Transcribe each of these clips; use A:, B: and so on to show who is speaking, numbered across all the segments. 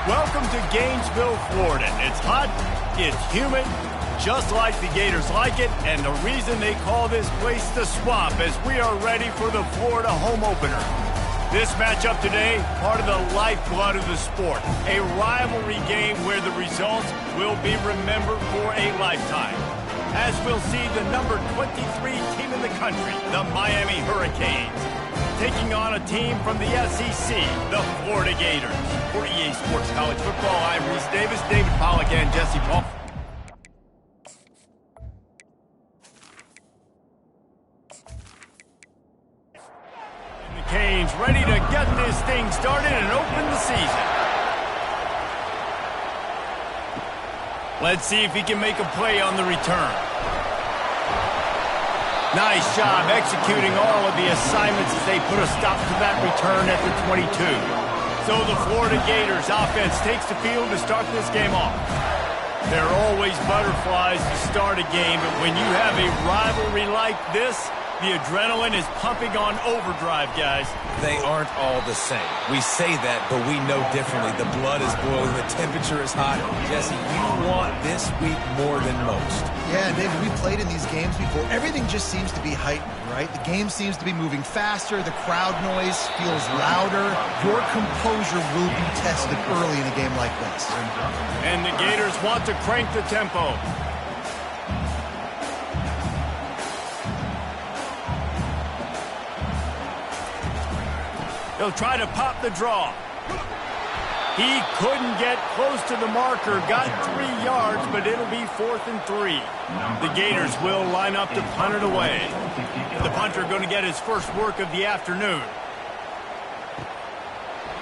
A: Welcome to Gainesville, Florida. It's hot, it's humid, just like the Gators like it, and the reason they call this place the Swamp is we are ready for the Florida home opener. This matchup today, part of the lifeblood of the sport, a rivalry game where the results will be remembered for a lifetime. As we'll see the number 23 team in the country, the Miami Hurricanes, taking on a team from the SEC, the Florida Gators. For EA Sports College Football, I'm Reese Davis, David Pollack, and Jesse Paul. And the Canes ready to get this thing started and open the season. Let's see if he can make a play on the return. Nice job executing all of the assignments as they put a stop to that return at the 22. So the Florida Gators offense takes the field to start this game off. There are always butterflies to start a game, but when you have a rivalry like this, the adrenaline is pumping on overdrive, guys.
B: They aren't all the same. We say that, but we know differently. The blood is boiling. The temperature is hot. Jesse, you want this week more than most.
C: Yeah, David, we've played in these games before. Everything just seems to be heightened, right? The game seems to be moving faster. The crowd noise feels louder. Your composure will be tested early in a game like this.
A: And the Gators want to crank the tempo. He'll try to pop the draw. He couldn't get close to the marker, got 3 yards, but it'll be 4th and 3. The Gators will line up to punt it away. The punter going to get his first work of the afternoon.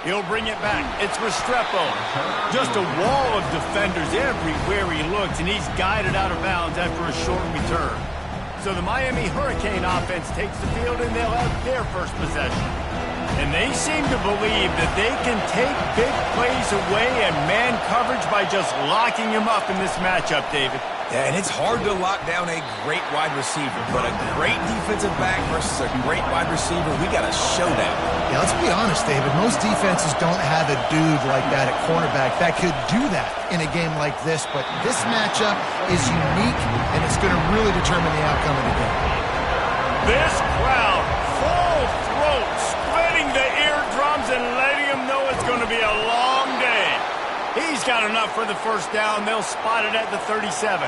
A: He'll bring it back. It's Restrepo. Just a wall of defenders everywhere he looks, and he's guided out of bounds after a short return. So the Miami Hurricane offense takes the field, and they'll have their first possession. And they seem to believe that they can take big plays away and man coverage by just locking him up in this matchup, David.
B: Yeah, and it's hard to lock down a great wide receiver, but a great defensive back versus a great wide receiver, we got a showdown.
C: Yeah, let's be honest, David. Most defenses don't have a dude like that at cornerback that could do that in a game like this, but this matchup is unique, and it's going to really determine the outcome of the game.
A: This crowd, full throat, splitting the eardrums and letting them know it's going to be a long day. He's got enough for the first down. They'll spot it at the 37.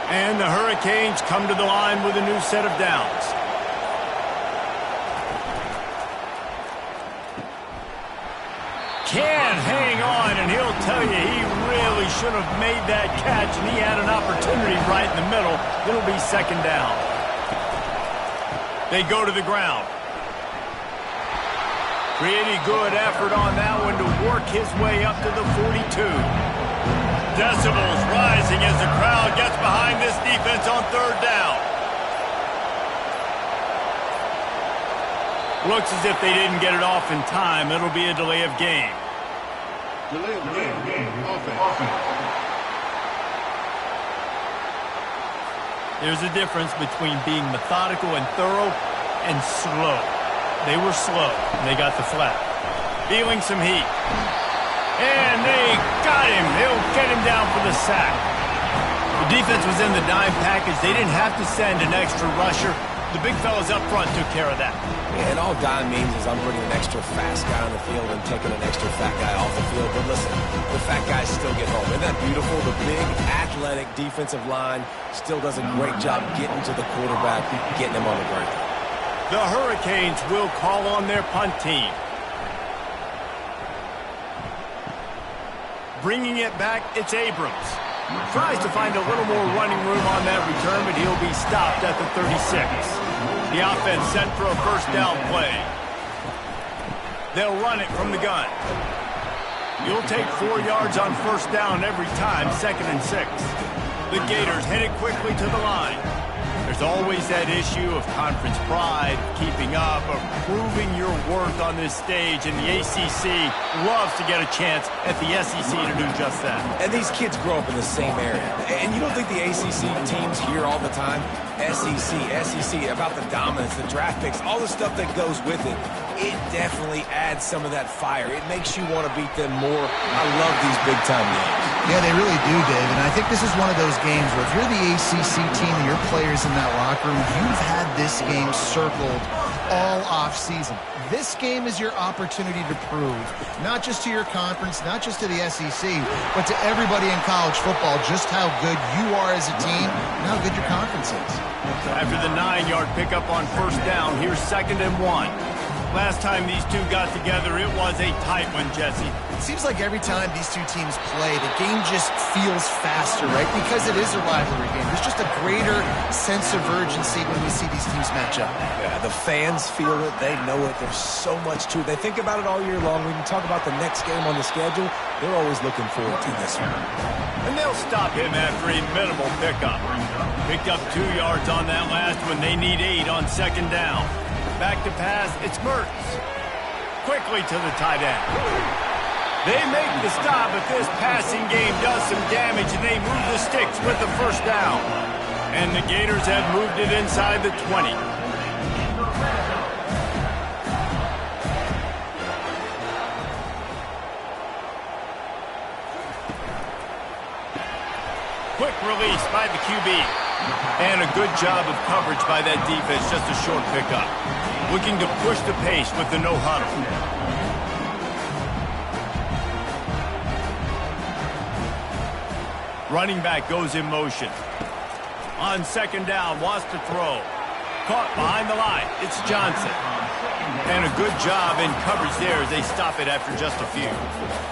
A: And the Hurricanes come to the line with a new set of downs. Can hang on, and he'll tell you he really should have made that catch, and he had an opportunity right in the middle. It'll be 2nd down. They go to the ground. Pretty good effort on that one to work his way up to the 42. Decibels rising as the crowd gets behind this defense on 3rd down. Looks as if they didn't get it off in time. It'll be a delay of game.
D: Delay of game. Offense.
A: There's a difference between being methodical and thorough and slow. They were slow, and they got the flag. Feeling some heat. And they got him. They'll get him down for the sack. The defense was in the dime package. They didn't have to send an extra rusher. The big fellas up front took care of that.
B: Yeah, and all dime means is I'm bringing an extra fast guy on the field and taking an extra fat guy off the field. But listen, the fat guys still get home. Isn't that beautiful? The big, athletic defensive line still does a great job getting to the quarterback, getting him on the ground.
A: The Hurricanes will call on their punt team. Bringing it back, it's Abrams. Tries to find a little more running room on that return, but he'll be stopped at the 36. The offense sent for a first down play. They'll run it from the gun. You'll take 4 yards on first down every time, 2nd and 6. The Gators headed quickly to the line. There's always that issue of conference pride, keeping up, of proving your worth on this stage, and the ACC loves to get a chance at the SEC to do just that.
B: And these kids grow up in the same area. And you don't think the ACC teams hear all the time, SEC, about the dominance, the draft picks, all the stuff that goes with it. It definitely adds some of that fire. It makes you want to beat them more. I love these big-time games.
C: Yeah, they really do, Dave. And I think this is one of those games where if you're the ACC team and your players in that locker room, you've had this game circled all off-season. This game is your opportunity to prove, not just to your conference, not just to the SEC, but to everybody in college football, just how good you are as a team and how good your conference is.
A: After the 9-yard pickup on first down, here's 2nd and 1. Last time these two got together, it was a tight one, Jesse.
C: It seems like every time these two teams play, the game just feels faster, right? Because it is a rivalry game. There's just a greater sense of urgency when we see these teams match up.
B: Yeah, the fans feel it. They know it. There's so much to it. They think about it all year long. We can talk about the next game on the schedule. They're always looking forward to this one.
A: And they'll stop him after a minimal pickup. Picked up 2 yards on that last one. They need 8 on 2nd down. Back to pass, it's Mertens. Quickly to the tight end. They make the stop, but this passing game does some damage, and they move the sticks with the first down. And the Gators have moved it inside the 20. Quick release by the QB. And a good job of coverage by that defense, just a short pickup. Looking to push the pace with the no huddle. Running back goes in motion. On 2nd down, wants to throw. Caught behind the line. It's Johnson. And a good job in coverage there as they stop it after just a few.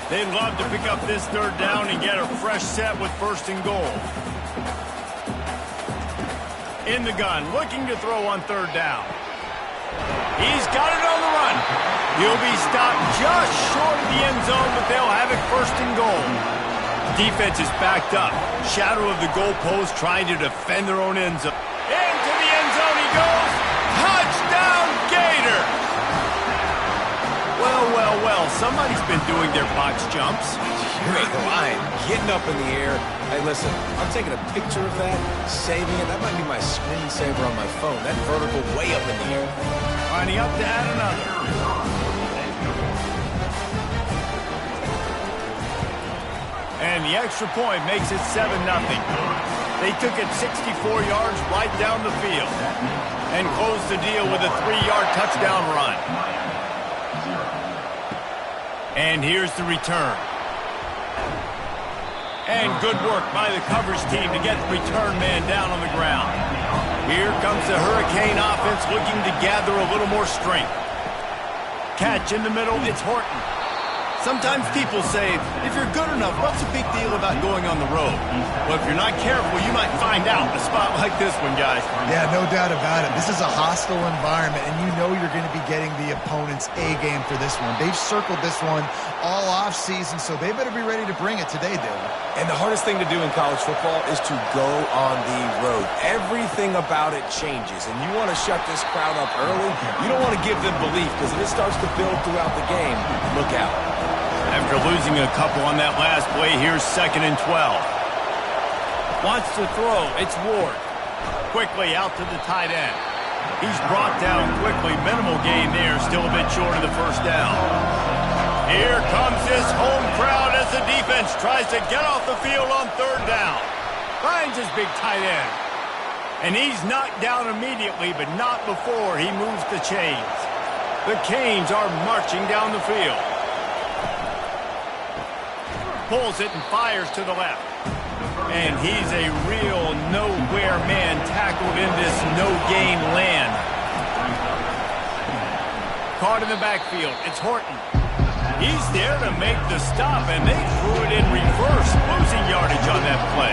A: They'd love to pick up this 3rd down and get a fresh set with 1st and goal. In the gun, looking to throw on 3rd down. He's got it on the run. He'll be stopped just short of the end zone, but they'll have it 1st and goal. Defense is backed up. Shadow of the goalpost trying to defend their own end zone. Into the end zone he goes. Touchdown, Gators! Well, somebody's been doing their box jumps.
B: You ain't lying. Getting up in the air. Hey, listen, I'm taking a picture of that, saving it. That might be my screensaver on my phone. That vertical way up in the air.
A: Lining up to add another. And the extra point makes it 7-0. They took it 64 yards right down the field and closed the deal with a 3-yard touchdown run. And here's the return. And good work by the coverage team to get the return man down on the ground. Here comes the Hurricane offense looking to gather a little more strength. Catch in the middle, it's Horton. Sometimes people say, if you're good enough, what's the big deal about going on the road? Well, if you're not careful, you might find out in a spot like this one, guys.
C: Yeah, no doubt about it. This is a hostile environment, and you know you're going to be getting the opponent's A game for this one. They've circled this one all off-season, so they better be ready to bring it today, David.
B: And the hardest thing to do in college football is to go on the road. Everything about it changes, and you want to shut this crowd up early. You don't want to give them belief, because if it starts to build throughout the game, look out.
A: After losing a couple on that last play, here's 2nd and 12. Wants to throw, it's Ward. Quickly out to the tight end. He's brought down quickly. Minimal gain there, still a bit short of the 1st down. Here comes this home crowd as the defense tries to get off the field on 3rd down. Finds his big tight end. And he's knocked down immediately, but not before he moves the chains. The Canes are marching down the field. Pulls it and fires to the left. And he's a real nowhere man tackled in this no-gain land. Caught in the backfield. It's Horton. He's there to make the stop, and they threw it in reverse, losing yardage on that play.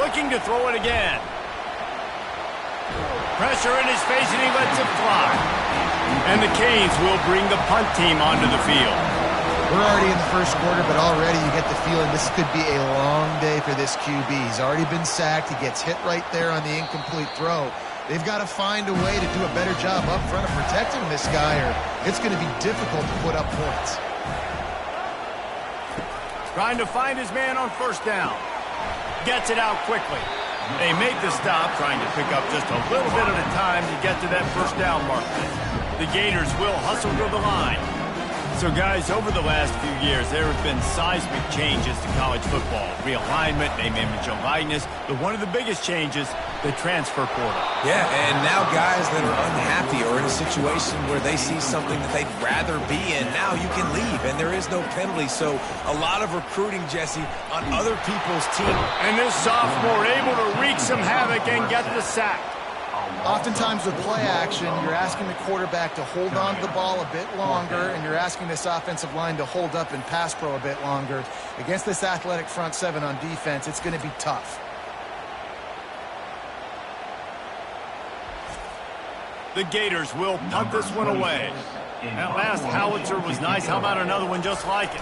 A: Looking to throw it again. Pressure in his face, and he lets it fly. And the Canes will bring the punt team onto the field.
C: We're already in the 1st quarter, but already you get the feeling this could be a long day for this QB. He's already been sacked. He gets hit right there on the incomplete throw. They've got to find a way to do a better job up front of protecting this guy, or it's going to be difficult to put up points.
A: Trying to find his man on 1st down. Gets it out quickly. They make the stop, trying to pick up just a little bit at a time to get to that first down marker. The Gators will hustle to the line. So, guys, over the last few years, there have been seismic changes to college football. Realignment, name, image, and likeness. But one of the biggest changes, the transfer portal.
B: Yeah, and now guys that are unhappy or in a situation where they see something that they'd rather be in, now you can leave, and there is no penalty. So a lot of recruiting, Jesse, on other people's team.
A: And this sophomore able to wreak some havoc and get the sack.
C: Oftentimes with play action, you're asking the quarterback to hold on to the ball a bit longer, and you're asking this offensive line to hold up and pass pro a bit longer. Against this athletic front seven on defense, it's going to be tough.
A: The Gators will punt this one away. That last howitzer was nice. How about another one just like it?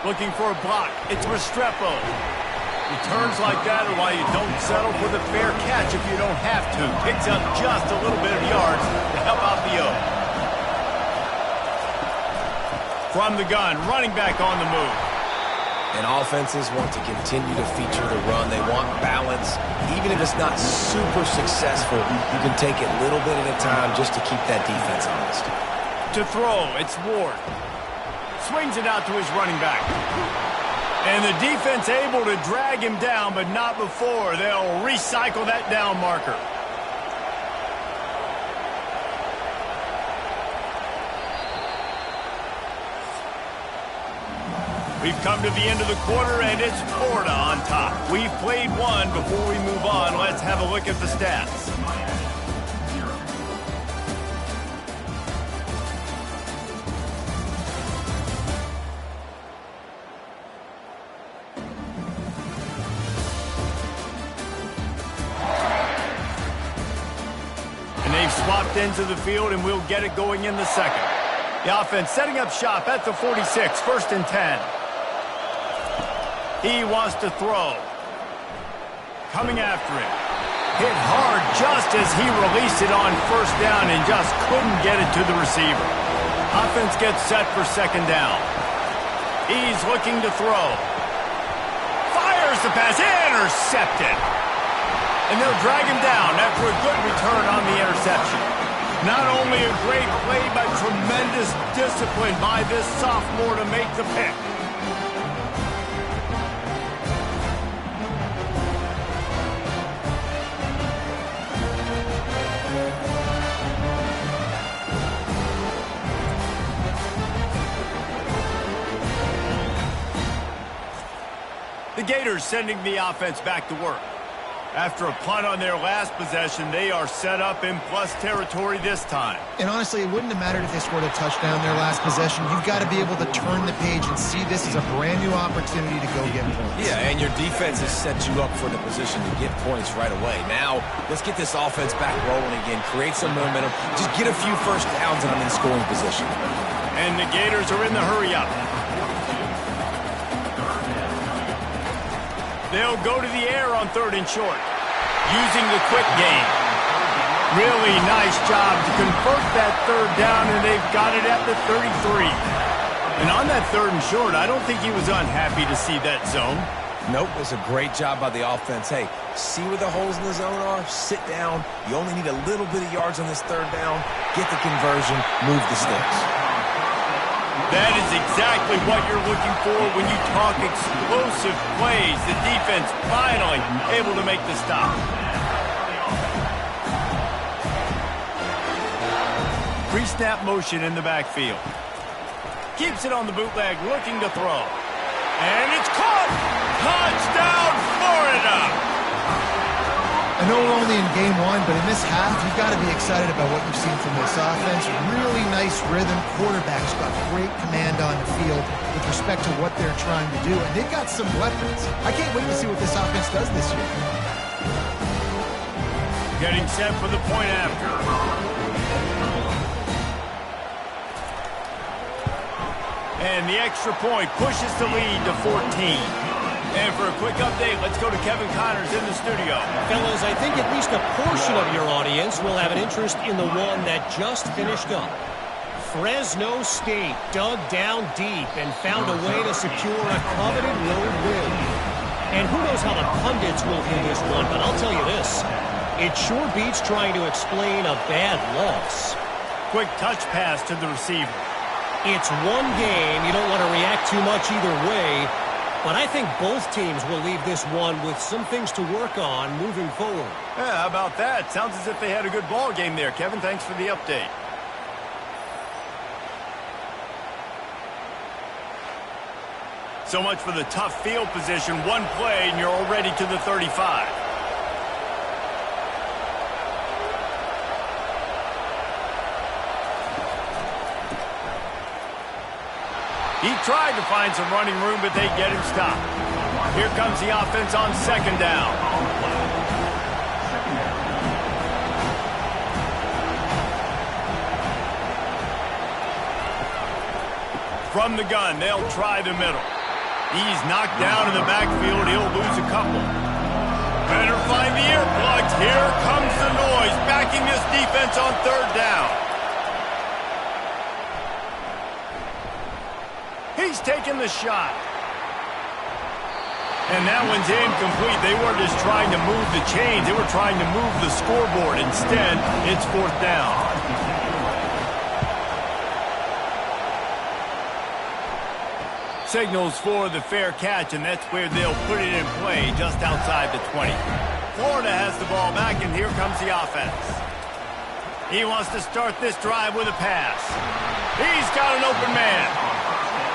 A: Looking for a block. It's Restrepo. Returns like that are why you don't settle for the fair catch if you don't have to. Picks up just a little bit of yards to help out the O. From the gun, running back on the move.
B: And offenses want to continue to feature the run. They want balance. Even if it's not super successful, you can take it little bit at a time just to keep that defense honest.
A: To throw, it's Ward. Swings it out to his running back. And the defense able to drag him down, but not before. They'll recycle that down marker. We've come to the end of the quarter, and it's Florida on top. We've played one. Before we move on, let's have a look at the stats. Swapped into the field, and we'll get it going in the second. The offense setting up shop at the 46, 1st and 10. He wants to throw. Coming after him. Hit hard just as he released it on 1st down and just couldn't get it to the receiver. Offense gets set for 2nd down. He's looking to throw. Fires the pass. Intercepted. And they'll drag him down after a good return on the interception. Not only a great play, but tremendous discipline by this sophomore to make the pick. The Gators sending the offense back to work. After a punt on their last possession, they are set up in plus territory this time.
C: And honestly, it wouldn't have mattered if they scored a touchdown their last possession. You've got to be able to turn the page and see this as a brand new opportunity to go get points.
B: Yeah, and your defense has set you up for the position to get points right away. Now, let's get this offense back rolling again. Create some momentum. Just get a few first downs and I'm in scoring position.
A: And the Gators are in the hurry-up. They'll go to the air on 3rd and short, using the quick game. Really nice job to convert that 3rd down, and they've got it at the 33. And on that 3rd and short, I don't think he was unhappy to see that zone.
B: Nope, it's a great job by the offense. Hey, see where the holes in the zone are, sit down. You only need a little bit of yards on this 3rd down. Get the conversion, move the sticks.
A: That is exactly what you're looking for when you talk explosive plays. The defense finally able to make the stop. Pre-snap motion in the backfield. Keeps it on the bootleg, looking to throw. And it's caught! Touchdown, Florida!
C: I know we're only in game one, but in this half, you've got to be excited about what you've seen from this offense. Really nice rhythm. Quarterback's got great command on the field with respect to what they're trying to do. And they've got some weapons. I can't wait to see what this offense does this year.
A: Getting set for the point after. And the extra point pushes the lead to 14. And for a quick update, let's go to Kevin Connors in the studio.
E: Fellas, I think at least a portion of your audience will have an interest in the one that just finished up. Fresno State dug down deep and found a way to secure a coveted road win. And who knows how the pundits will view this one, but I'll tell you this. It sure beats trying to explain a bad loss.
A: Quick touch pass to the receiver.
E: It's one game. You don't want to react too much either way. But I think both teams will leave this one with some things to work on moving forward.
A: Yeah, how about that? Sounds as if they had a good ball game there. Kevin, thanks for the update. So much for the tough field position. One play and you're already to the 35. He tried to find some running room, but they get him stopped. Here comes the offense on second down. From the gun, they'll try the middle. He's knocked down in the backfield. He'll lose a couple. Better find the earplugs. Here comes the noise, backing this defense on third down. He's taking the shot. And that one's incomplete. They weren't just trying to move the chains. They were trying to move the scoreboard. Instead, it's fourth down. Signals for the fair catch, and that's where they'll put it in play, just outside the 20. Florida has the ball back, and here comes the offense. He wants to start this drive with a pass. He's got an open man.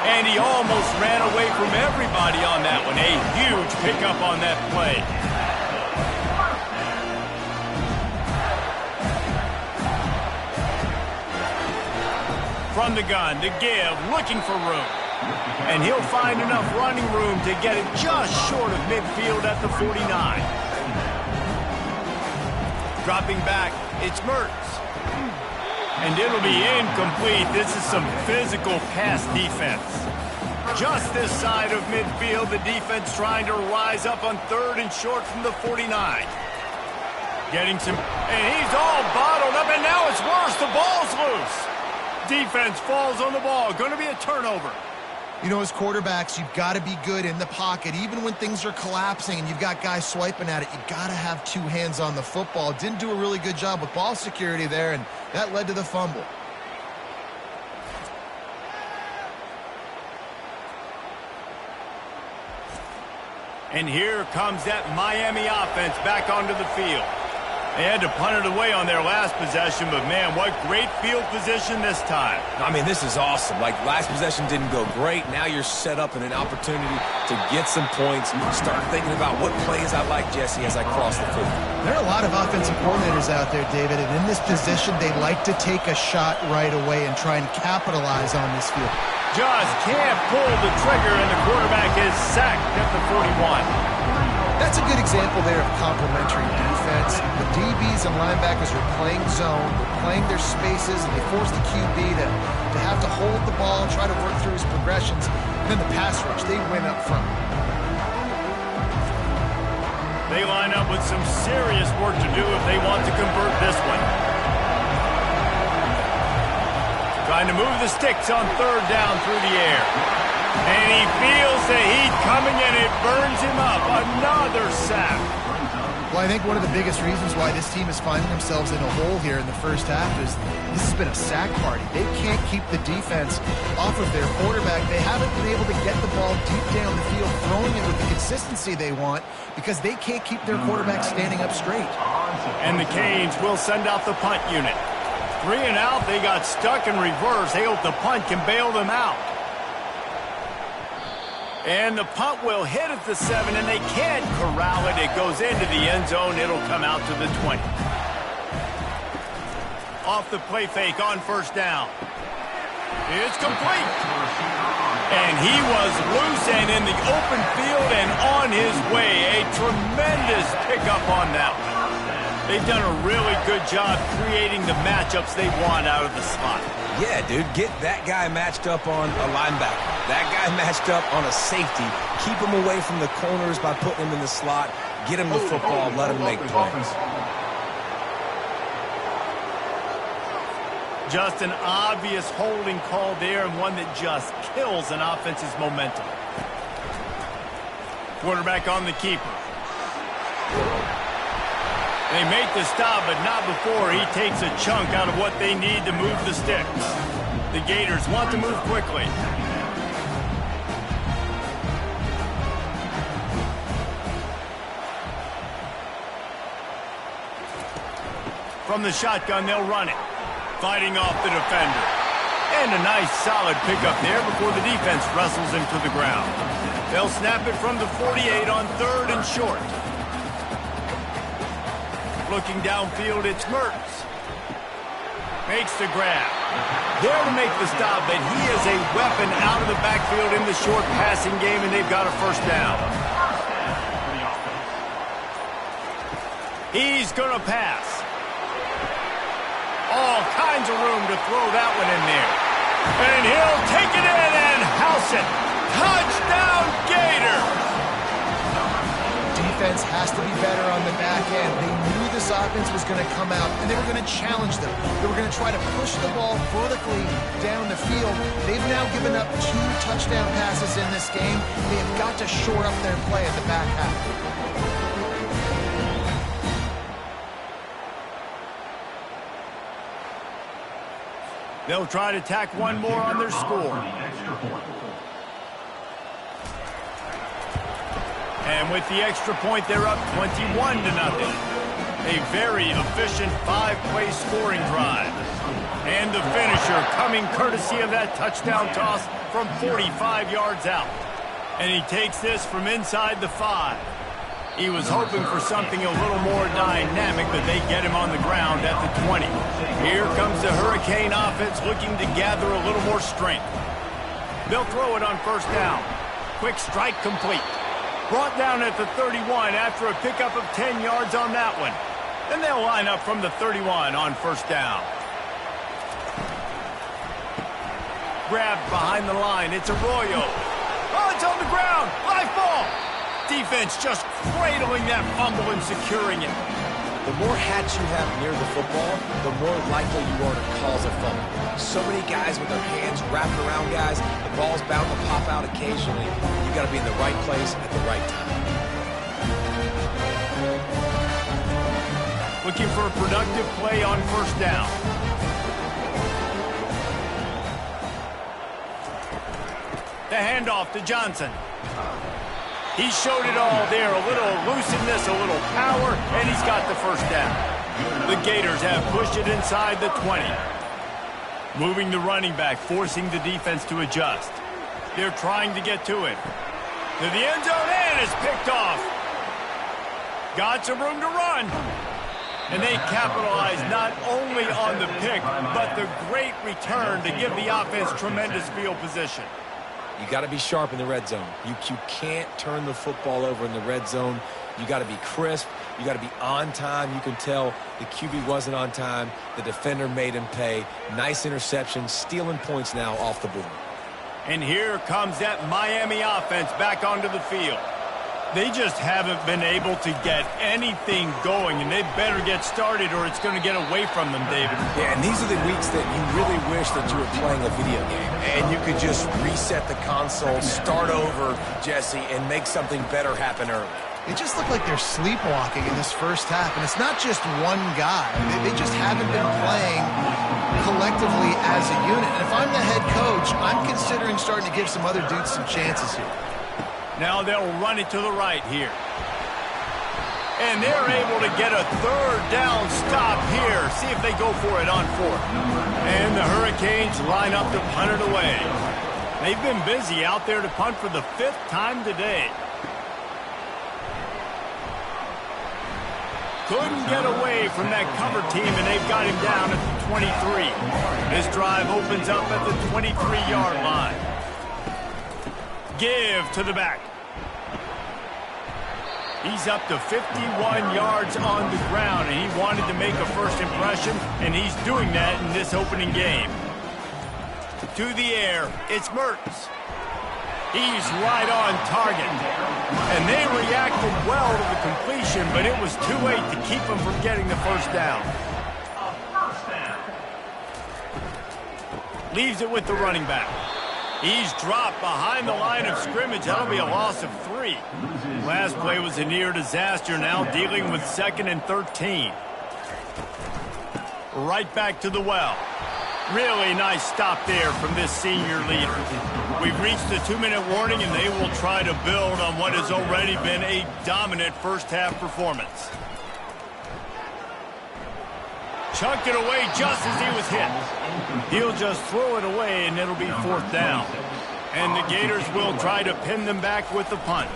A: And he almost ran away from everybody on that one. A huge pickup on that play. From the gun, to give, looking for room. And he'll find enough running room to get it just short of midfield at the 49. Dropping back, it's Mertz. And it'll be incomplete. This is some physical pass defense. Just this side of midfield, the defense trying to rise up on third and short from the 49. Getting some, and he's all bottled up, and now it's worse. The ball's loose. Defense falls on the ball. Going to be a turnover.
C: You know, as quarterbacks, you've got to be good in the pocket. Even when things are collapsing and you've got guys swiping at it, you've got to have two hands on the football. Didn't do a really good job with ball security there, and that led to the fumble.
A: And here comes that Miami offense back onto the field. They had to punt it away on their last possession, but man, what great field position this time.
B: I mean, this is awesome. Like, last possession didn't go great. Now you're set up in an opportunity to get some points. Start thinking about what plays I like, Jesse, as I cross the field.
C: There are a lot of offensive coordinators out there, David, and in this position, they like to take a shot right away and try and capitalize on this field.
A: Just can't pull the trigger, and the quarterback is sacked at the 41.
C: That's a good example there of complementary defense. The DBs and linebackers are playing zone, they're playing their spaces, and they force the QB to have to hold the ball, try to work through his progressions. And then the pass rush, they win up front.
A: They line up with some serious work to do if they want to convert this one. Trying to move the sticks on third down through the air. And he feels the heat coming and it burns him up. Another sack.
C: Well, I think one of the biggest reasons why this team is finding themselves in a hole here in the first half is this has been a sack party. They can't keep the defense off of their quarterback. They haven't been able to get the ball deep down the field, throwing it with the consistency they want because they can't keep their quarterback standing up straight.
A: And the Canes will send out the punt unit. 3 and out, they got stuck in reverse. They hope the punt can bail them out. And the punt will hit at the 7, and they can't corral it. It goes into the end zone. It'll come out to the 20. Off the play fake on first down. It's complete. And he was loose and in the open field and on his way. A tremendous pickup on that one. They've done a really good job creating the matchups they want out of the slot.
B: Yeah, dude, get that guy matched up on a linebacker. That guy matched up on a safety. Keep him away from the corners by putting him in the slot. Get him the football, let him make plays.
A: Just an obvious holding call there, and one that just kills an offense's momentum. Quarterback on the keeper. They make the stop, but not before he takes a chunk out of what they need to move the sticks. The Gators want to move quickly. From the shotgun, they'll run it. Fighting off the defender. And a nice solid pickup there before the defense wrestles him to the ground. They'll snap it from the 48 on 3rd and short. Looking downfield, it's Mertz. Makes the grab. There to make the stop, but he is a weapon out of the backfield in the short passing game, and they've got a first down. He's going to pass. All kinds of room to throw that one in there. And he'll take it in and house it. Touchdown, Gators!
C: Defense has to be better on the back end. They knew this offense was going to come out, and they were going to challenge them. They were going to try to push the ball vertically down the field. They've now given up 2 touchdown passes in this game. They have got to shore up their play at the back half.
A: They'll try to tack one more on their score. And with the extra point, they're up 21-0. A very efficient 5-play scoring drive. And the finisher coming courtesy of that touchdown toss from 45 yards out. And he takes this from inside the 5. He was hoping for something a little more dynamic, but they get him on the ground at the 20. Here comes the Hurricane offense looking to gather a little more strength. They'll throw it on first down. Quick strike complete. Brought down at the 31 after a pickup of 10 yards on that one. Then they'll line up from the 31 on first down. Grabbed behind the line. It's Arroyo. Oh, it's on the ground. Live ball. Defense just cradling that fumble and securing it.
B: The more hats you have near the football, the more likely you are to cause a fumble. So many guys with their hands wrapped around guys, the ball's bound to pop out occasionally. You got to be in the right place at the right time.
A: Looking for a productive play on first down. The handoff to Johnson. He showed it all there. A little elusiveness, a little power, and he's got the first down. The Gators have pushed it inside the 20. Moving the running back, forcing the defense to adjust. They're trying to get to it. To the end zone, and it's picked off. Got some room to run. And they capitalize not only on the pick, but the great return to give the offense tremendous field position.
B: You got to be sharp in the red zone. You can't turn the football over in the red zone. You got to be crisp. You got to be on time. You can tell the QB wasn't on time. The defender made him pay. Nice interception, stealing points now off the board.
A: And here comes that Miami offense back onto the field. They just haven't been able to get anything going, and they better get started or it's going to get away from them, David.
B: Yeah, and these are the weeks that you really wish that you were playing a video game, and you could just reset the console, start over, Jesse, and make something better happen early.
C: They just look like they're sleepwalking in this first half, and it's not just one guy. They just haven't been playing collectively as a unit. And if I'm the head coach, I'm considering starting to give some other dudes some chances here.
A: Now they'll run it to the right here. And they're able to get a third down stop here. See if they go for it on fourth. And the Hurricanes line up to punt it away. They've been busy out there to punt for the 5th time today. Couldn't get away from that cover team, and they've got him down at the 23. This drive opens up at the 23-yard line. Give to the back. He's up to 51 yards on the ground, and he wanted to make a first impression, and he's doing that in this opening game. To the air, it's Mertz. He's right on target. And they reacted well to the completion, but it was too late to keep him from getting the first down. Leaves it with the running back. He's dropped behind the line of scrimmage. That'll be a loss of 3. Last play was a near disaster. Now dealing with 2nd and 13. Right back to the well. Really nice stop there from this senior leader. We've reached the 2-minute warning, and they will try to build on what has already been a dominant first-half performance. Chunked it away just as he was hit. He'll just throw it away, and it'll be 4th down. And the Gators will try to pin them back with the punt.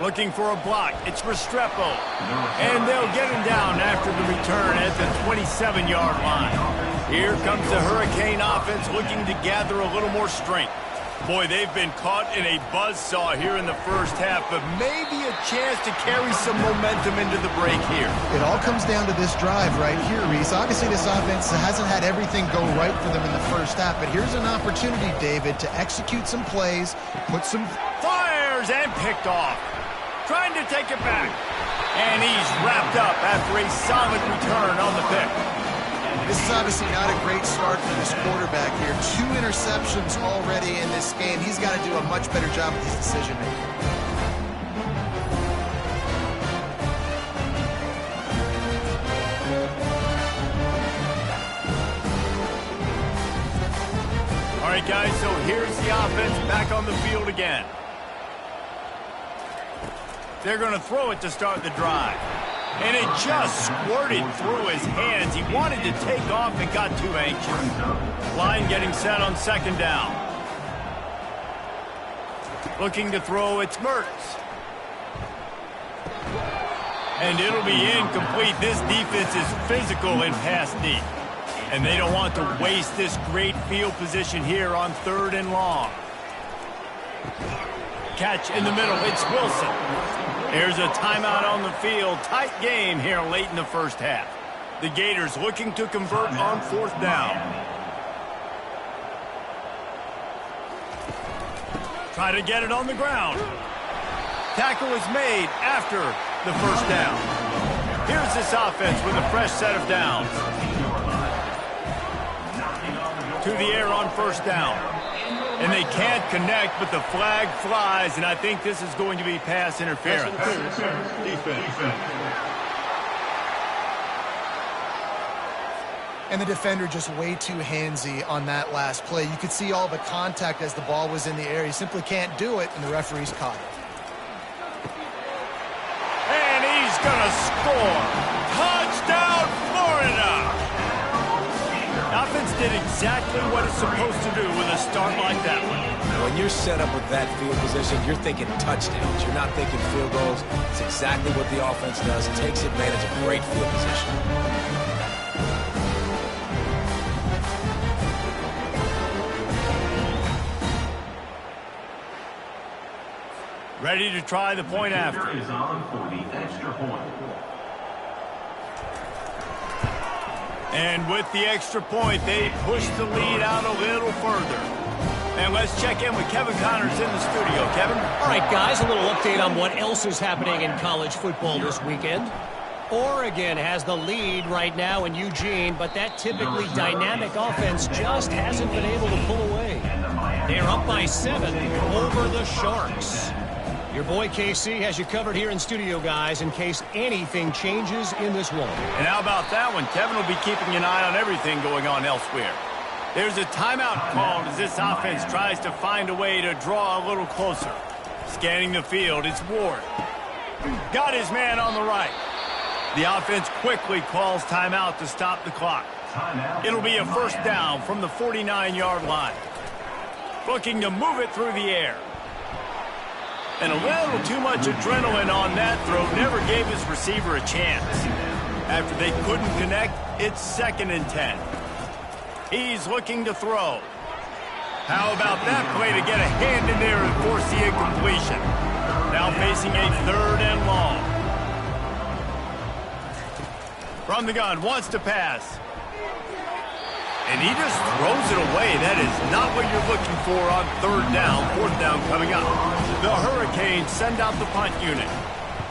A: Looking for a block. It's Restrepo. And they'll get him down after the return at the 27-yard line. Here comes the Hurricane offense looking to gather a little more strength. Boy, they've been caught in a buzzsaw here in the first half, but maybe a chance to carry some momentum into the break here.
C: It all comes down to this drive right here, Reese. Obviously, this offense hasn't had everything go right for them in the first half, but here's an opportunity, David, to execute some plays, put some...
A: Fires and picked off. Trying to take it back. And he's wrapped up after a solid return on the pick.
C: This is obviously not a great start for this quarterback here. 2 interceptions already in this game. He's got to do a much better job with his decision-making.
A: All right, guys, so here's the offense back on the field again. They're going to throw it to start the drive. And it just squirted through his hands. He wanted to take off and got too anxious. Line getting set on 2nd down. Looking to throw, it's Mertz. And it'll be incomplete. This defense is physical in pass deep. And they don't want to waste this great field position here on 3rd and long. Catch in the middle, it's Wilson. There's a timeout on the field. Tight game here late in the first half. The Gators looking to convert on 4th down. Try to get it on the ground. Tackle is made after the first down. Here's this offense with a fresh set of downs. To the air on 1st down. And they can't connect, but the flag flies, and I think this is going to be pass interference.
C: And the defender just way too handsy on that last play. You could see all the contact as the ball was in the air. He simply can't do it, and the referee's caught it.
A: And he's going to score. Touchdown, Florida! Offense did exactly what it's supposed to do with a start like that one.
B: When you're set up with that field position, you're thinking touchdowns. You're not thinking field goals. It's exactly what the offense does. Takes advantage of great field position.
A: Ready to try the point after.
D: Is on for the extra point.
A: And with the extra point, they push the lead out a little further. And let's check in with Kevin Connors in the studio. Kevin?
E: All right, guys, a little update on what else is happening in college football this weekend. Oregon has the lead right now in Eugene, but that typically dynamic offense just hasn't been able to pull away. They're up by 7 over the Sharks. Your boy KC has you covered here in studio, guys, in case anything changes in this one.
A: And how about that one? Kevin will be keeping an eye on everything going on elsewhere. There's a timeout called as this offense tries to find a way to draw a little closer. Scanning the field, it's Ward. Got his man on the right. The offense quickly calls timeout to stop the clock. It'll be a 1st down from the 49-yard line. Looking to move it through the air. And a little too much adrenaline on that throw never gave his receiver a chance. After they couldn't connect, it's 2nd and 10. He's looking to throw. How about that play to get a hand in there and force the incompletion? Now facing a 3rd and long. From the gun, wants to pass. And he just throws it away. That is not what you're looking for on 3rd down. 4th down coming up. The Hurricanes send out the punt unit.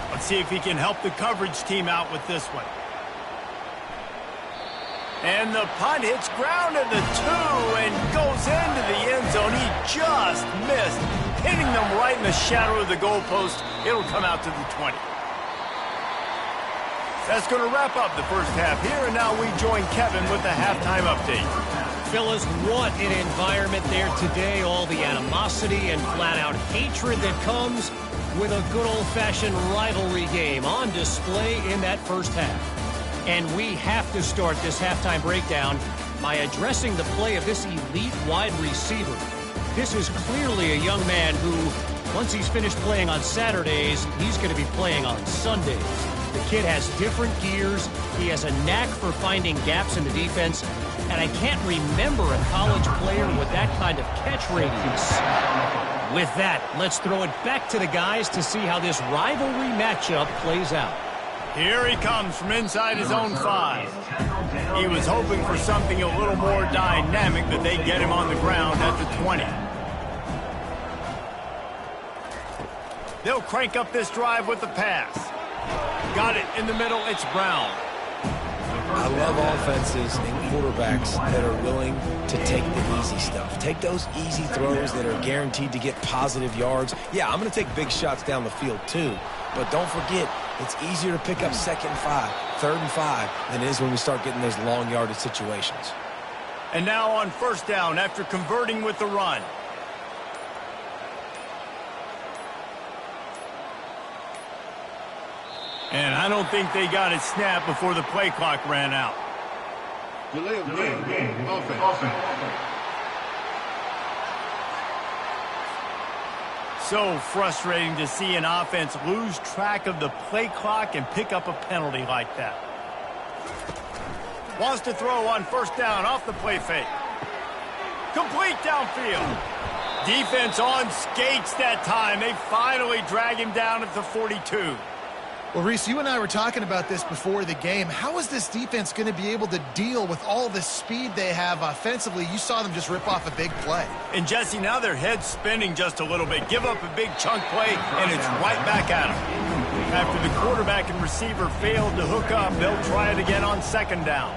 A: Let's see if he can help the coverage team out with this one. And the punt hits ground at the 2 and goes into the end zone. He just missed, hitting them right in the shadow of the goalpost. It'll come out to the 20. That's going to wrap up the first half here, and now we join Kevin with the halftime update.
E: Phyllis, what an environment there today. All the animosity and flat-out hatred that comes with a good old-fashioned rivalry game on display in that first half. And we have to start this halftime breakdown by addressing the play of this elite wide receiver. This is clearly a young man who, once he's finished playing on Saturdays, he's going to be playing on Sundays. The kid has different gears. He has a knack for finding gaps in the defense. And I can't remember a college player with that kind of catch radius. With that, let's throw it back to the guys to see how this rivalry matchup plays out.
A: Here he comes from inside his own 5. He was hoping for something a little more dynamic, but they get him on the ground at the 20. They'll crank up this drive with the pass. Got it in the middle. It's Brown.
B: I love offenses and quarterbacks that are willing to take the easy stuff. Take those easy throws that are guaranteed to get positive yards. Yeah, I'm going to take big shots down the field too. But don't forget, it's easier to pick up 2nd and 5, 3rd and 5 than it is when we start getting those long yardage situations.
A: And now on first down after converting with the run. And I don't think they got it snapped before the play clock ran out.
D: Delay of game. Offense.
A: So frustrating to see an offense lose track of the play clock and pick up a penalty like that. Wants to throw on first down off the play fake. Complete downfield. Defense on skates that time. They finally drag him down at the 42.
C: Well, Reese, you and I were talking about this before the game. How is this defense going to be able to deal with all the speed they have offensively? You saw them just rip off a big play.
A: And, Jesse, now their head's spinning just a little bit. Give up a big chunk play, and it's right back at them. After the quarterback and receiver failed to hook up, they'll try it again on 2nd down.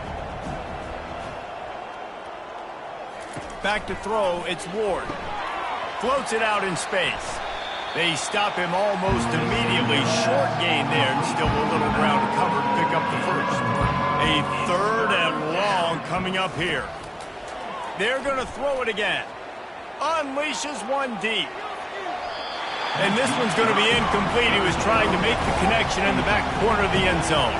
A: Back to throw, it's Ward. Floats it out in space. They stop him almost immediately. Short gain there, and still a little ground to cover to pick up the first. A 3rd and long coming up here. They're going to throw it again. Unleashes one deep. And this one's going to be incomplete. He was trying to make the connection in the back corner of the end zone.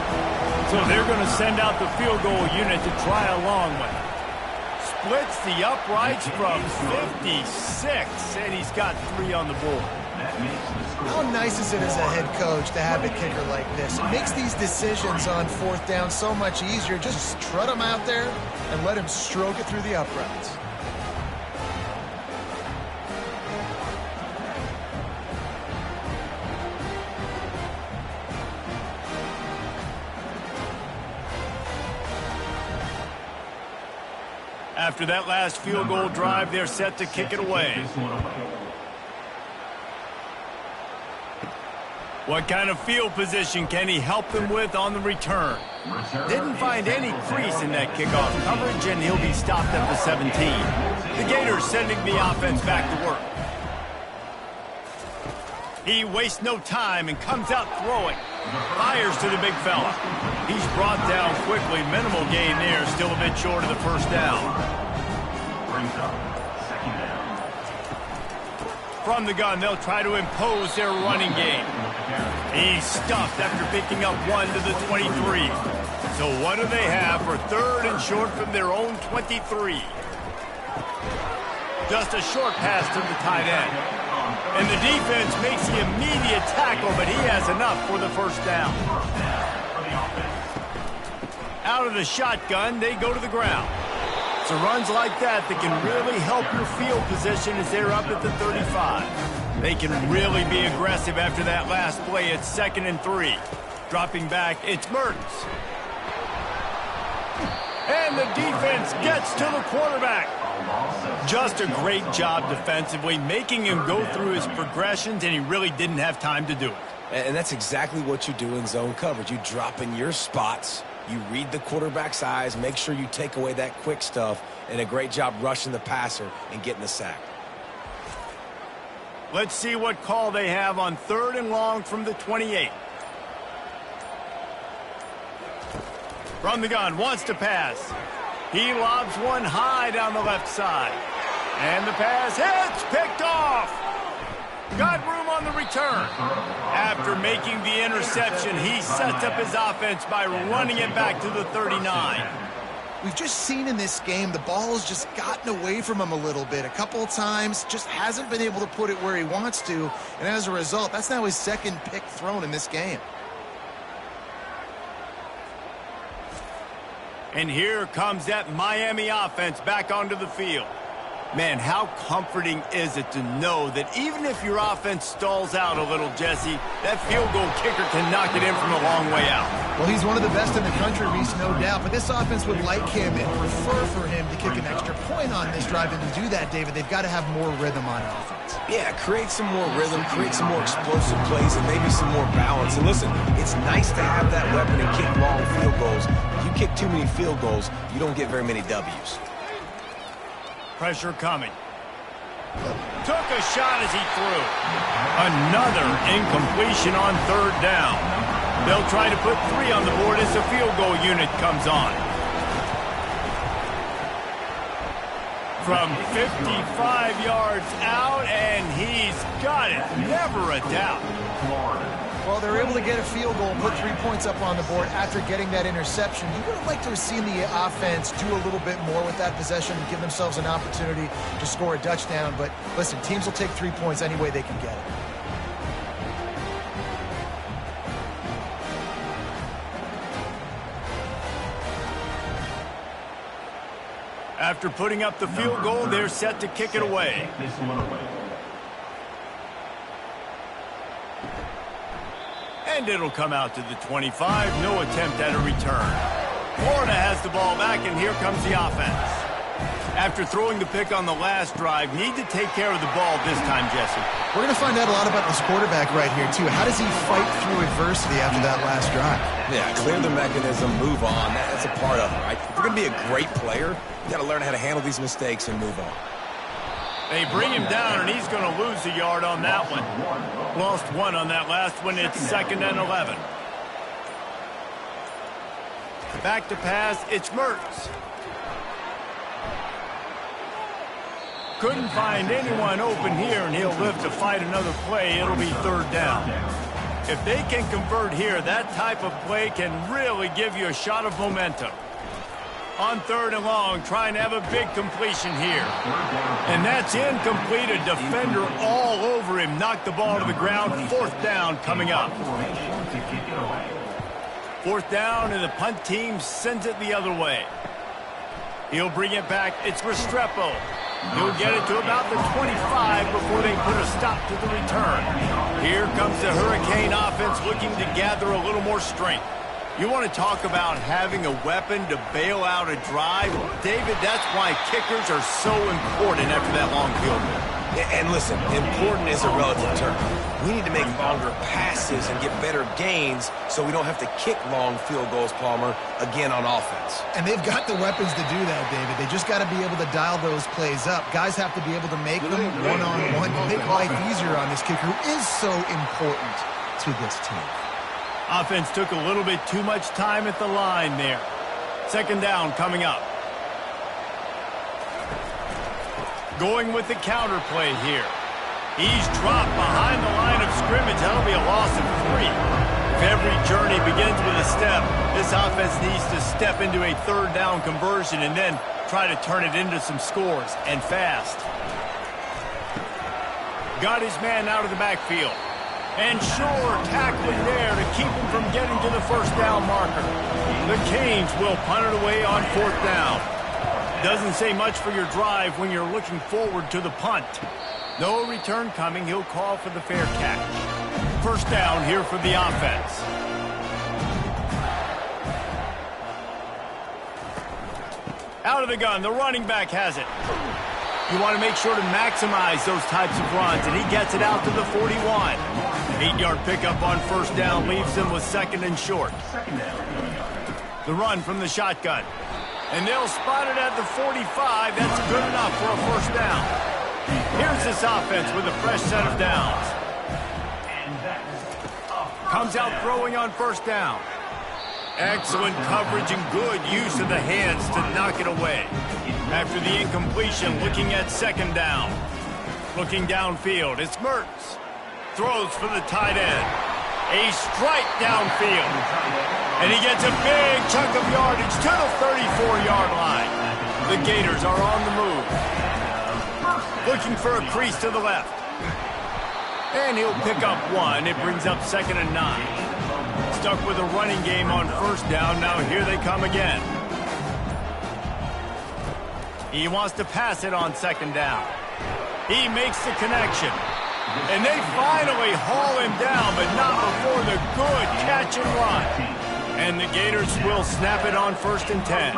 A: So they're going to send out the field goal unit to try a long one. Splits the uprights from 56, and he's got 3 on the board.
C: How nice is it as a head coach to have a kicker like this? It makes these decisions on 4th down so much easier. Just strut him out there and let him stroke it through the uprights.
A: After that last field goal drive, they're set to kick it away. What kind of field position can he help them with on the return? Didn't find any crease in that kickoff coverage, and he'll be stopped at the 17. The Gators sending the offense back to work. He wastes no time and comes out throwing. Fires to the big fella. He's brought down quickly. Minimal gain there, still a bit short of the first down.
D: Brings up 2nd down.
A: From the gun, they'll try to impose their running game. He's stuffed after picking up 1 to the 23. So what do they have for 3rd and short from their own 23? Just a short pass to the tight end. And the defense makes the immediate tackle, but he has enough for the first down. Out of the shotgun, they go to the ground. So runs like that can really help your field position as they're up at the 35. They can really be aggressive after that last play. It's 2nd and 3. Dropping back, it's Mertens. And the defense gets to the quarterback. Just a great job defensively, making him go through his progressions, and he really didn't have time to do it.
B: And that's exactly what you do in zone coverage. You drop in your spots You read the quarterback's eyes, make sure you take away that quick stuff, and a great job rushing the passer and getting the sack.
A: Let's see what call they have on 3rd and long from the 28. From the gun, wants to pass. He lobs one high down the left side. And the pass hits, picked off. Got room on the return. After making the interception, he sets up his offense by running it back to the 39.
C: We've just seen in this game the ball has just gotten away from him a little bit. A couple of times, just hasn't been able to put it where he wants to. And as a result, that's now his 2nd pick thrown in this game.
A: And here comes that Miami offense back onto the field. Man, how comforting is it to know that even if your offense stalls out a little, Jesse, that field goal kicker can knock it in from a long way out.
C: Well, he's one of the best in the country, Reese, no doubt. But this offense would like him and prefer for him to kick an extra point on this drive. And to do that, David, they've got to have more rhythm on offense.
B: Yeah, create some more rhythm, create some more explosive plays, and maybe some more balance. And listen, it's nice to have that weapon and kick long field goals. If you kick too many field goals, you don't get very many W's.
A: Pressure coming. Took a shot as he threw. Another incompletion on 3rd down. They'll try to put 3 on the board as the field goal unit comes on. From 55 yards out, and he's got it. Never a doubt.
C: Well, they're able to get a field goal and put 3 points up on the board after getting that interception. You would have liked to have seen the offense do a little bit more with that possession and give themselves an opportunity to score a touchdown. But listen, teams will take 3 points any way they can get it.
A: After putting up the field goal, they're set to kick it away. And it'll come out to the 25. No attempt at a return. Florida has the ball back, and here comes the offense. After throwing the pick on the last drive, need to take care of the ball this time, Jesse.
C: We're going to find out a lot about this quarterback right here, too. How does he fight through adversity after that last drive?
B: Yeah, clear the mechanism, move on. That's a part of it, right? If you're going to be a great player, you got to learn how to handle these mistakes and move on.
A: They bring him down, and he's going to lose a yard on that one. Lost 1 on that last one. It's 2nd and 11. Back to pass. It's Mertz. Couldn't find anyone open here, and he'll live to fight another play. It'll be 3rd down. If they can convert here, that type of play can really give you a shot of momentum. On 3rd and long, trying to have a big completion here. And that's incomplete. A defender all over him. Knocked the ball to the ground. 4th down coming up. 4th down, and the punt team sends it the other way. He'll bring it back. It's Restrepo. He'll get it to about the 25 before they put a stop to the return. Here comes the Hurricane offense looking to gather a little more strength. You want to talk about having a weapon to bail out a drive? David, that's why kickers are so important after that long field goal.
B: And listen, important is a relative term. We need to make longer passes and get better gains so we don't have to kick long field goals, Palmer, again on offense.
C: And they've got the weapons to do that, David. They just got to be able to dial those plays up. Guys have to be able to make them one-on-one to make life easier on this kicker who is so important to this team.
A: Offense took a little bit too much time at the line there. 2nd down coming up. Going with the counter play here. He's dropped behind the line of scrimmage. That'll be a loss of 3. If every journey begins with a step, this offense needs to step into a 3rd down conversion and then try to turn it into some scores, and fast. Got his man out of the backfield. And sure, tackling there to keep him from getting to the 1st down marker. The Canes will punt it away on 4th down. Doesn't say much for your drive when you're looking forward to the punt. No return coming. He'll call for the fair catch. 1st down here for the offense. Out of the gun. The running back has it. You want to make sure to maximize those types of runs, and he gets it out to the 41. 8-yard pickup on 1st down leaves him with 2nd and short. The run from the shotgun. And they'll spot it at the 45. That's good enough for a first down. Here's this offense with a fresh set of downs. Comes out throwing on first down. Excellent coverage and good use of the hands to knock it away. After the incompletion, looking at second down. Looking downfield, it's Mertz. Throws for the tight end. A strike downfield. And he gets a big chunk of yardage to the 34-yard line. The Gators are on the move. Looking for a crease to the left. And he'll pick up one. It brings up 2nd and 9. Stuck with a running game on first down. Now here they come again. He wants to pass it on 2nd down. He makes the connection. And they finally haul him down, but not before the good catch and run. And the Gators will snap it on 1st and 10.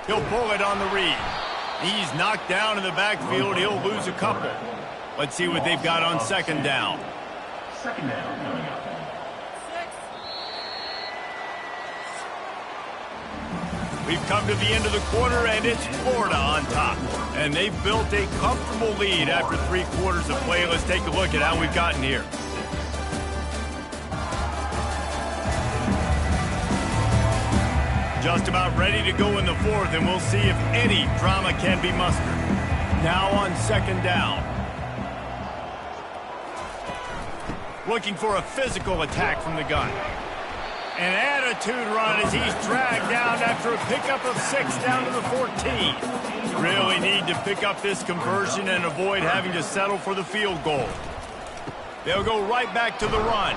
A: He'll pull it on the read. He's knocked down in the backfield. He'll lose a couple. Let's see what they've got on 2nd down.
D: 2nd down coming up.
A: We've come to the end of the quarter, and it's Florida on top. And they've built a comfortable lead after 3 quarters of play. Let's take a look at how we've gotten here. Just about ready to go in the 4th, and we'll see if any drama can be mustered. Now on 2nd down. Looking for a physical attack from the gun. An attitude run as he's dragged down after a pickup of 6 down to the 14. Really need to pick up this conversion and avoid having to settle for the field goal. They'll go right back to the run.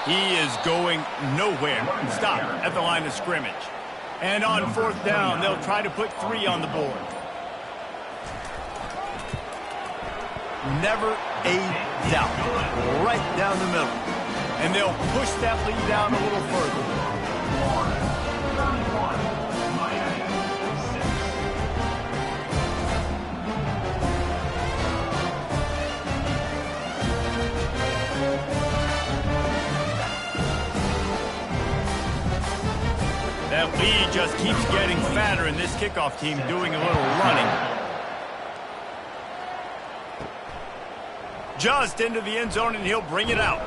A: He is going nowhere. Stop at the line of scrimmage. And on 4th down, they'll try to put 3 on the board. Never a doubt. Right down the middle. And they'll push that lead down a little further. That lead just keeps getting fatter, and this kickoff team doing a little running. Just into the end zone, and he'll bring it out.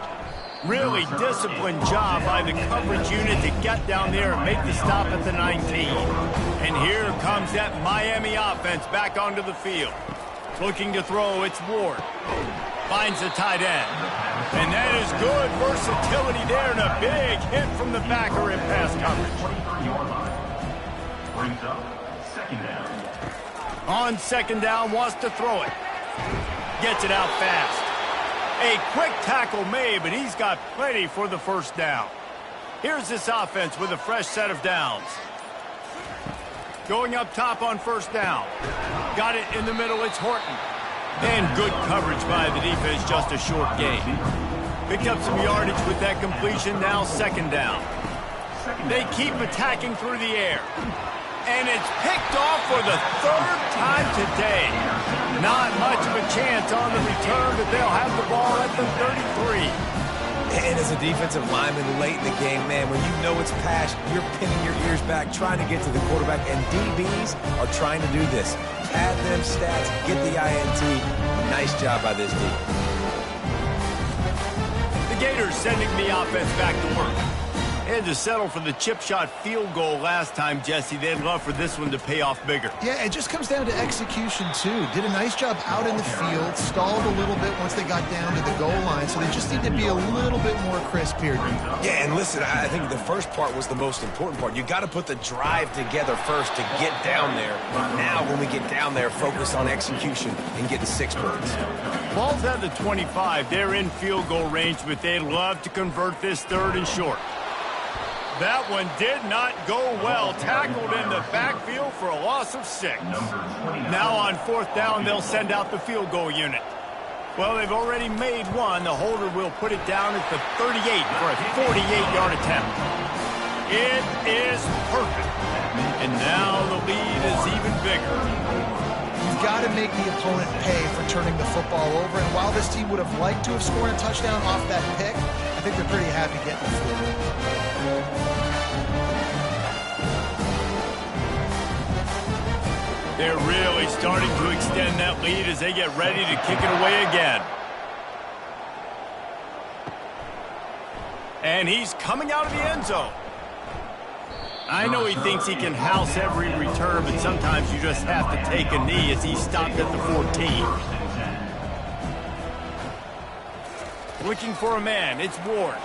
A: Really disciplined job by the coverage unit to get down there and make the stop at the 19. And here comes that Miami offense back onto the field. Looking to throw, it's Ward. Finds the tight end. And that is good versatility there, and a big hit from the backer in pass coverage.
D: Brings up 2nd down.
A: On 2nd down, wants to throw it. Gets it out fast. A quick tackle made, but he's got plenty for the first down. Here's this offense with a fresh set of downs. Going up top on 1st down. Got it in the middle, it's Horton. And good coverage by the defense, just a short gain. Picked up some yardage with that completion, now 2nd down. They keep attacking through the air. And it's picked off for the 3rd time today. Not much of a chance on the return, but they'll have the ball at the 33.
B: And as a defensive lineman late in the game, man, when you know it's pass, you're pinning your ears back, trying to get to the quarterback, and DBs are trying to do this. Pad them stats, get the INT. Nice job by this D.
A: The Gators sending the offense back to work. And to settle for the chip shot field goal last time, Jesse, they'd love for this one to pay off bigger.
C: Yeah, it just comes down to execution, too. Did a nice job out in the field, stalled a little bit once they got down to the goal line, so they just need to be a little bit more crisp here.
B: Yeah, and listen, I think the first part was the most important part. You got to put the drive together first to get down there. Now, when we get down there, focus on execution and getting 6 points.
A: Ball's at the 25. They're in field goal range, but they'd love to convert this 3rd and short. That one did not go well. Tackled in the backfield for a loss of 6. Now on 4th down, they'll send out the field goal unit. Well, they've already made one. The holder will put it down at the 38 for a 48-yard attempt. It is perfect. And now the lead is even bigger.
C: You've got to make the opponent pay for turning the football over. And while this team would have liked to have scored a touchdown off that pick, I think they're pretty happy getting the field.
A: They're really starting to extend that lead as they get ready to kick it away again. And he's coming out of the end zone. I know he thinks he can house every return, but sometimes you just have to take a knee as he stopped at the 14. Looking for a man, it's Ward.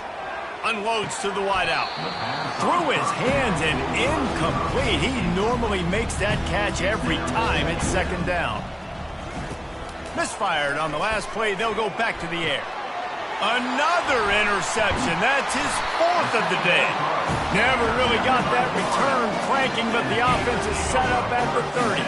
A: Unloads to the wideout. Through his hands and incomplete. He normally makes that catch every time. It's second down. Misfired on the last play. They'll go back to the air. Another interception. That's his fourth of the day. Never really got that return cranking, but the offense is set up at the 30.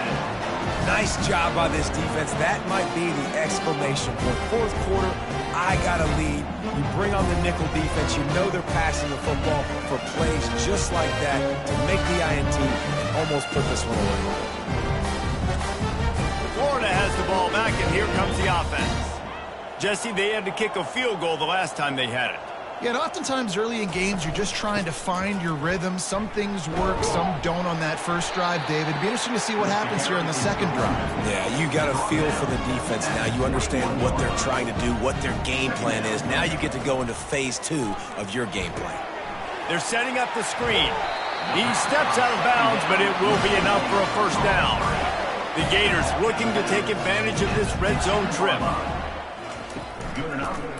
B: Nice job by this defense. That might be the exclamation point. Fourth quarter, I got a lead. You bring on the nickel defense. You know they're passing the football for plays just like that to make the INT and almost put this one away.
A: Florida has the ball back, and here comes the offense. Jesse, they had to kick a field goal the last time they had it.
C: Yeah, and oftentimes early in games, you're just trying to find your rhythm. Some things work, some don't on that first drive, David. It'd be interesting to see what happens here in the second drive.
B: Yeah, you got a feel for the defense now. You understand what they're trying to do, what their game plan is. Now you get to go into phase 2 of your game plan.
A: They're setting up the screen. He steps out of bounds, but it will be enough for a first down. The Gators looking to take advantage of this red zone trip.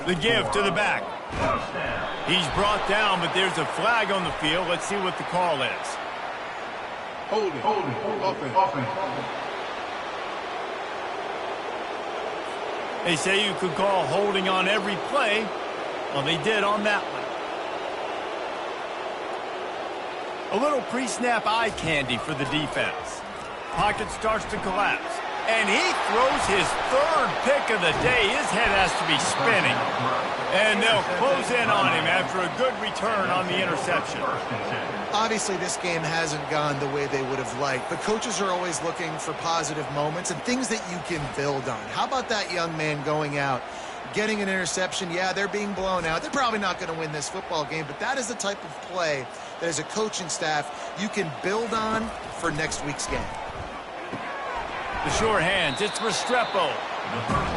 A: The give to the back. He's brought down, but there's a flag on the field. Let's see what the call is.
F: Hold it. Offense.
A: They say you could call holding on every play. Well, they did on that one. A little pre-snap eye candy for the defense. Pocket starts to collapse. And he throws his third pick of the day. His head has to be spinning. And they'll close in on him after a good return on the interception.
C: Obviously, this game hasn't gone the way they would have liked, but coaches are always looking for positive moments and things that you can build on. How about that young man going out, getting an interception? Yeah, they're being blown out. They're probably not going to win this football game, but that is the type of play that as a coaching staff you can build on for next week's game.
A: The short hands, it's Restrepo.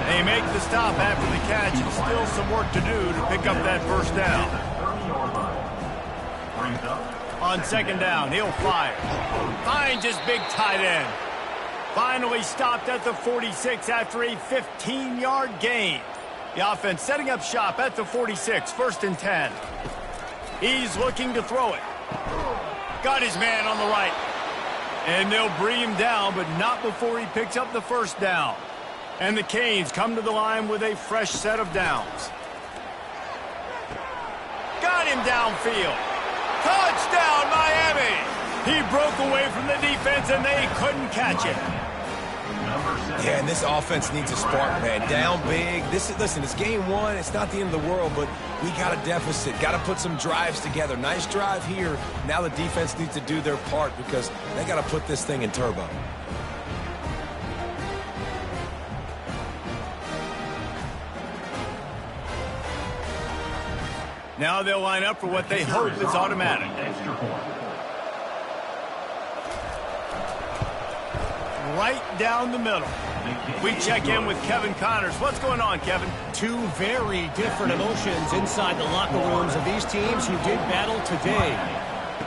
A: They make the stop after the catch, and still some work to do to pick up that first down. On second down, he'll fire. Finds his big tight end. Finally stopped at the 46 after a 15-yard gain. The offense setting up shop at the 46, first and 10. He's looking to throw it. Got his man on the right. And they'll bring him down, but not before he picks up the first down. And the Canes come to the line with a fresh set of downs. Got him downfield. Touchdown, Miami! He broke away from the defense, and they couldn't catch it.
B: Yeah, and this offense needs a spark, man. Down big. Listen, it's game 1. It's not the end of the world, but we got a deficit. Got to put some drives together. Nice drive here. Now the defense needs to do their part because they got to put this thing in turbo.
A: Now they'll line up for what they hope is automatic. Right down the middle. We check in with Kevin Connors. What's going on, Kevin?
E: Two very different emotions inside the locker rooms of these teams who did battle today.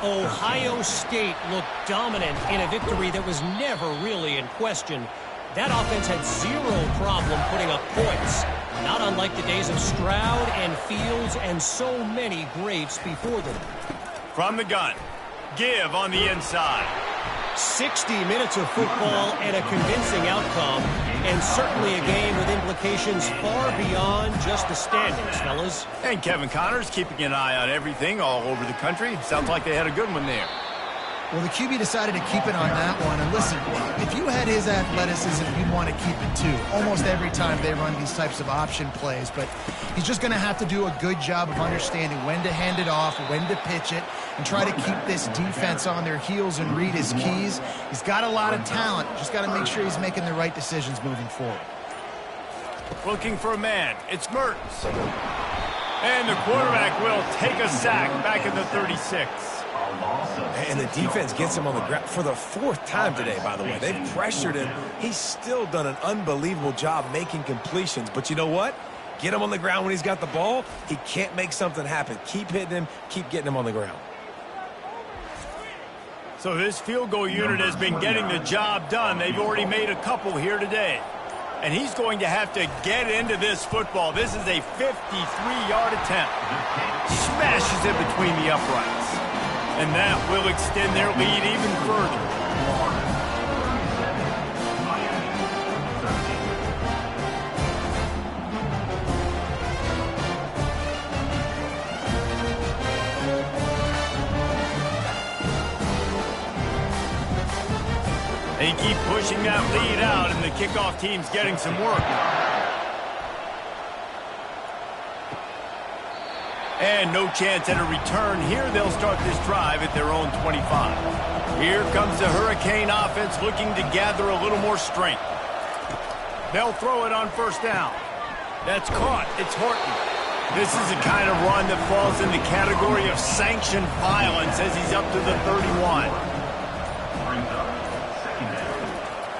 E: Ohio State looked dominant in a victory that was never really in question. That offense had zero problem putting up points, not unlike the days of Stroud and Fields and so many greats before them.
A: From the gun, give on the inside.
E: 60 minutes of football and a convincing outcome, and certainly a game with implications far beyond just the standings, fellas.
A: And Kevin Connors keeping an eye on everything all over the country. Sounds like they had a good one there.
C: Well, the QB decided to keep it on that one. And listen, if you had his athleticism, you'd want to keep it too. Almost every time they run these types of option plays. But he's just going to have to do a good job of understanding when to hand it off, when to pitch it, and try to keep this defense on their heels and read his keys. He's got a lot of talent. Just got to make sure he's making the right decisions moving forward.
A: Looking for a man. It's Mertens. And the quarterback will take a sack back at the 36.
B: And the defense gets him on the ground for the 4th time today, by the way. They've pressured him. He's still done an unbelievable job making completions. But you know what? Get him on the ground when he's got the ball. He can't make something happen. Keep hitting him. Keep getting him on the ground.
A: So this field goal unit has been getting the job done. They've already made a couple here today. And he's going to have to get into this football. This is a 53-yard attempt. Smashes it between the uprights. And that will extend their lead even further. They keep pushing that lead out, and the kickoff team's getting some work. And no chance at a return here. They'll start this drive at their own 25. Here comes the Hurricane offense looking to gather a little more strength. They'll throw it on first down. That's caught. It's Horton. This is the kind of run that falls in the category of sanctioned violence as he's up to the 31.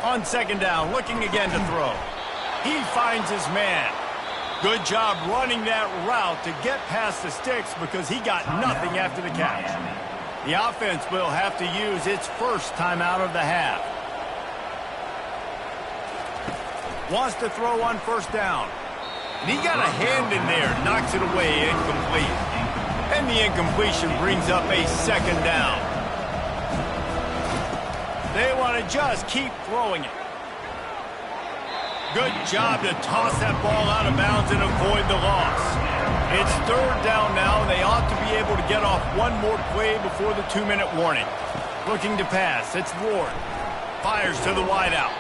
A: On second down, looking again to throw. He finds his man. Good job running that route to get past the sticks because he got nothing after the catch. The offense will have to use its first timeout of the half. Wants to throw on first down. And he got a hand in there, knocks it away, incomplete. And the incompletion brings up a second down. They want to just keep throwing it. Good job to toss that ball out of bounds and avoid the loss. It's third down now, and they ought to be able to get off one more play before the 2-minute warning. Looking to pass, it's Ward. Fires to the wideout.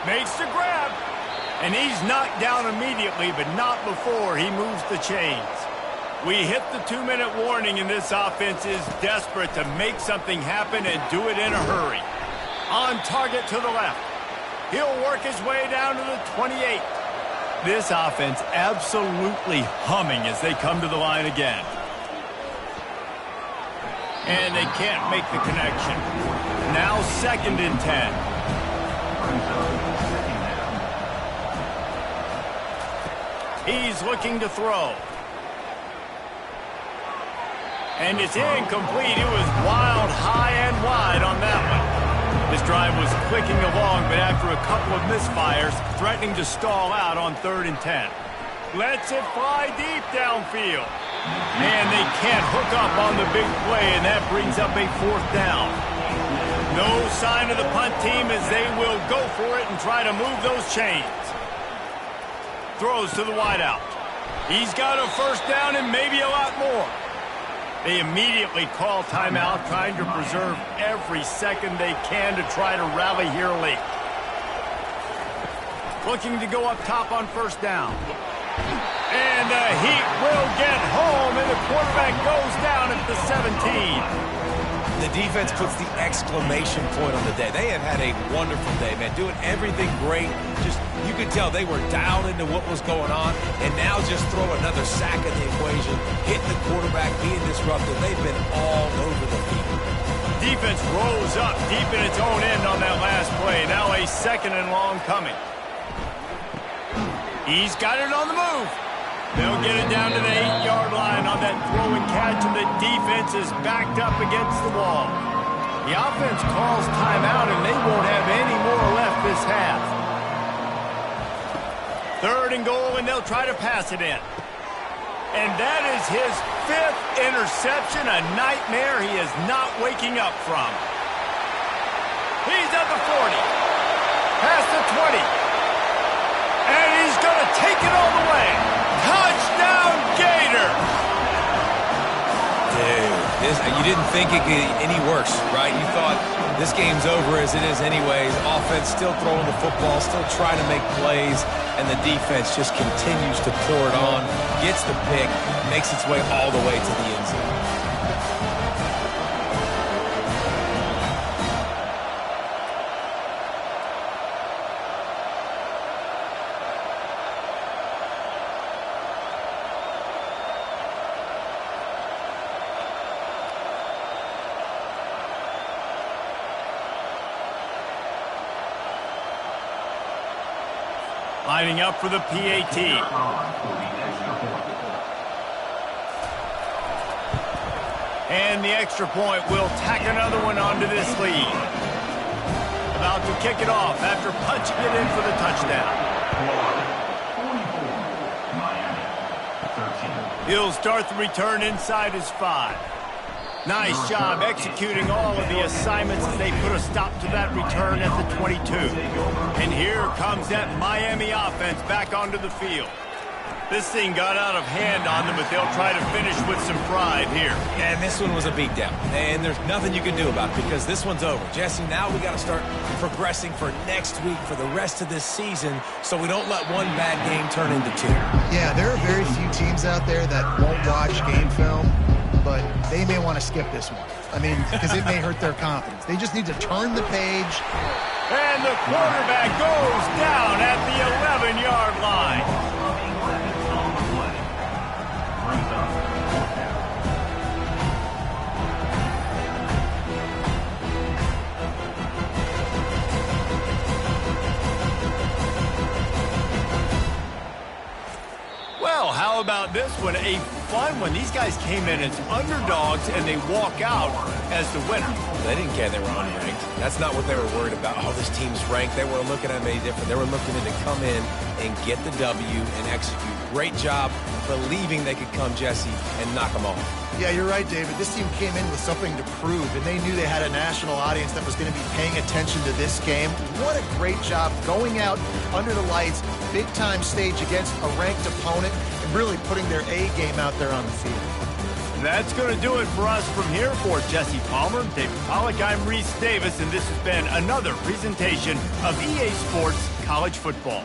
A: Makes the grab. And he's knocked down immediately, but not before he moves the chains. We hit the 2-minute warning, and this offense is desperate to make something happen and do it in a hurry. On target to the left. He'll work his way down to the 28. This offense absolutely humming as they come to the line again. And they can't make the connection. Now 2nd and 10. He's looking to throw. And it's incomplete. It was wild, high and wide on that one. This drive was clicking along, but after a couple of misfires, threatening to stall out on 3rd and 10. Lets it fly deep downfield. And they can't hook up on the big play, and that brings up a 4th down. No sign of the punt team as they will go for it and try to move those chains. Throws to the wideout. He's got a first down and maybe a lot more. They immediately call timeout, trying to preserve every second they can to try to rally here late. Looking to go up top on first down. And the Heat will get home, and the quarterback goes down at the 17.
B: The defense puts the exclamation point on the day. They have had a wonderful day, man. Doing everything great. Just, you could tell they were dialed into what was going on. And now just throw another sack in the equation. Hitting the quarterback, being disruptive. They've been all over the field.
A: Defense rose up deep in its own end on that last play. Now a 2nd and long coming. He's got it on the move. They'll get it down to the 8-yard line on that throw and catch, and the defense is backed up against the wall. The offense calls timeout, and they won't have any more left this half. 3rd and goal, and they'll try to pass it in. And that is his 5th interception, a nightmare he is not waking up from. He's at the 40, past the 20, and he's going to take it all the way. Touchdown, Gators!
B: Dude, You didn't think it could get any worse, right? You thought this game's over as it is anyways. Offense still throwing the football, still trying to make plays, and the defense just continues to pour it on, gets the pick, makes its way all the way to the end zone.
A: Lining up for the PAT. And the extra point will tack another one onto this lead. About to kick it off after punching it in for the touchdown.
D: 44, Miami, 13.
A: He'll start the return inside his 5. Nice job executing all of the assignments as they put a stop to that return at the 22. And here comes that Miami offense back onto the field. This thing got out of hand on them, but they'll try to finish with some pride here.
B: And this one was a beatdown. And there's nothing you can do about it because this one's over. Jesse, now we got to start progressing for next week, for the rest of this season, so we don't let one bad game turn into 2.
C: Yeah, there are very few teams out there that won't watch game film, but they may want to skip this one. I mean, because it may hurt their confidence. They just need to turn the page.
A: And the quarterback goes down at the 11-yard line. Well, how about this one? A fun one. These guys came in as underdogs, and they walk out as the winner.
B: They didn't care they were unranked. That's not what they were worried about. Oh, this team's ranked. They weren't looking at any different. They were looking to come in and get the W and execute. Great job believing they could come, Jesse, and knock them off.
C: Yeah, you're right, David. This team came in with something to prove, and they knew they had a national audience that was going to be paying attention to this game. What a great job going out under the lights, big-time stage against a ranked opponent, and really putting their A game out there on the field.
A: That's going to do it for us from here. For Jesse Palmer, David Pollack, I'm Reese Davis, and this has been another presentation of EA Sports College Football.